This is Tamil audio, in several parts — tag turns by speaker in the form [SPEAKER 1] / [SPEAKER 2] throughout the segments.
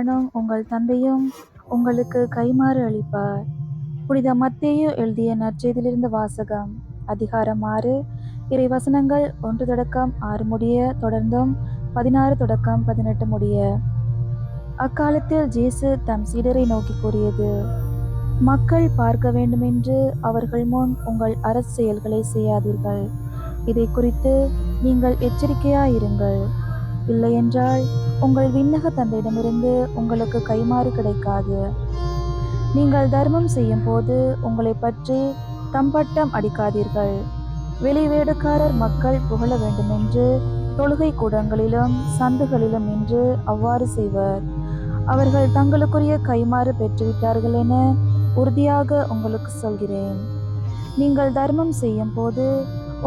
[SPEAKER 1] காணும் உங்கள் தந்தையும் உங்களுக்கு கைமாறு அளிப்பார். புனித மத்தேயு எழுதிய நற்செய்தியிலிருந்து வாசகம். அதிகாரம் 6, இறை வசனங்கள் 1 தொடக்கம் 6 முடிய, தொடர்ந்தும் 16 தொடக்கம் 18 முடிய. அக்காலத்தில் இயேசு தம் சீடரை நோக்கி கூறியது: மக்கள் பார்க்க வேண்டுமென்று அவர்கள் முன் உங்கள் அறச்செயல்களை செய்யாதீர்கள். இதை குறித்து நீங்கள் எச்சரிக்கையாயிருங்கள். இல்லையென்றால் உங்கள் விண்ணக தந்தையிடமிருந்து உங்களுக்கு கைமாறு கிடைக்காது. நீங்கள் தர்மம் செய்யும் போது உங்களை பற்றி தம்பட்டம் அடிக்காதீர்கள். வெளிவேடக்காரர் மக்கள் புகழ வேண்டுமென்று தொழுகை கூடங்களிலும் சந்துகளிலும் நின்று அவ்வாறு செய்வர். அவர்கள் தங்களுக்குரிய கைமாறு பெற்றுவிட்டார்கள் என உறுதியாக உங்களுக்கு சொல்கிறேன். நீங்கள் தர்மம் செய்யும் போது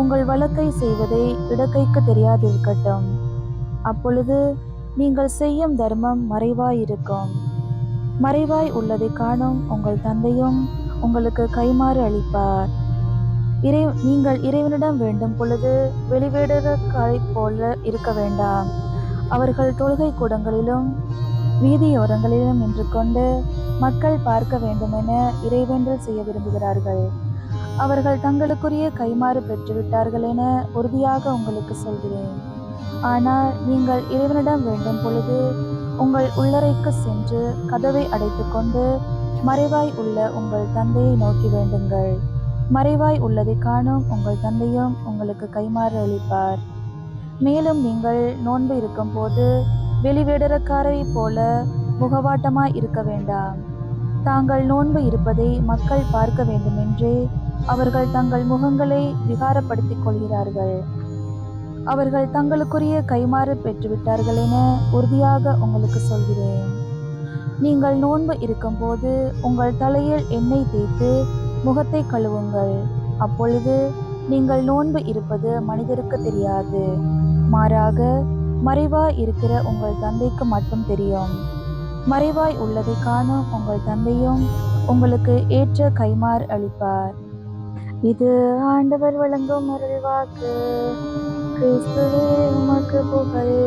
[SPEAKER 1] உங்கள் வலக்கை செய்வதை இடக்கைக்கு தெரியாதிருக்கட்டும். அப்பொழுது நீங்கள் செய்யும் தர்மம் மறைவாயிருக்கும். மறைவாய் உள்ளதை காணும் உங்கள் தந்தையும் உங்களுக்கு கைமாறு அளிப்பார். நீங்கள் இறைவனிடம் வேண்டும் பொழுது வெளிவேடக்காரைப் போல இருக்க வேண்டாம். அவர்கள் தொழுகை கூடங்களிலும் வீதியோரங்களிலும் நின்று கொண்டு மக்கள் பார்க்க வேண்டுமென இறைவேண்டல் செய்ய விரும்புகிறார்கள். அவர்கள் தங்களுக்குரிய கைமாறு பெற்றுவிட்டார்கள் என உறுதியாக உங்களுக்கு சொல்கிறேன். ஆனால் நீங்கள் இறைவனிடம் வேண்டும் பொழுது உங்கள் உள்ளறைக்கு சென்று கதவை அடைத்து கொண்டு மறைவாய் உள்ள உங்கள் தந்தையை நோக்கி வேண்டுங்கள். மறைவாய் உள்ளதை காணும் உங்கள் தந்தையும் உங்களுக்கு கைமாறு அளிப்பார். மேலும் நீங்கள் நோன்பு இருக்கும் போது வெளிவேடக்காரரை போல முகவாட்டமாய் இருக்க வேண்டாம். தாங்கள் நோன்பு இருப்பதை மக்கள் பார்க்க வேண்டுமென்றே அவர்கள் தங்கள் முகங்களை விகாரப்படுத்திக் கொள்கிறார்கள். அவர்கள் தங்களுக்குரிய கைமாறு பெற்றுவிட்டார்கள் என உறுதியாக உங்களுக்கு சொல்கிறேன். நீங்கள் நோன்பு இருக்கும் போது உங்கள் தலையில் எண்ணெய் தேய்த்து முகத்தை கழுவுங்கள். அப்பொழுது நீங்கள் நோன்பு இருப்பது மனிதருக்கு தெரியாது. மாறாக மறைவாய் இருக்கிற உங்கள் தந்தைக்கு மட்டும் தெரியும். மறைவாய் உள்ளதை காணும் உங்கள் தந்தையும் உங்களுக்கு ஏற்ற கைமாறு அளிப்பார். இது ஆண்டவர் வழங்கும் அருள்வாக்கு. கிறிஸ்துவே உமக்கு புகழ்.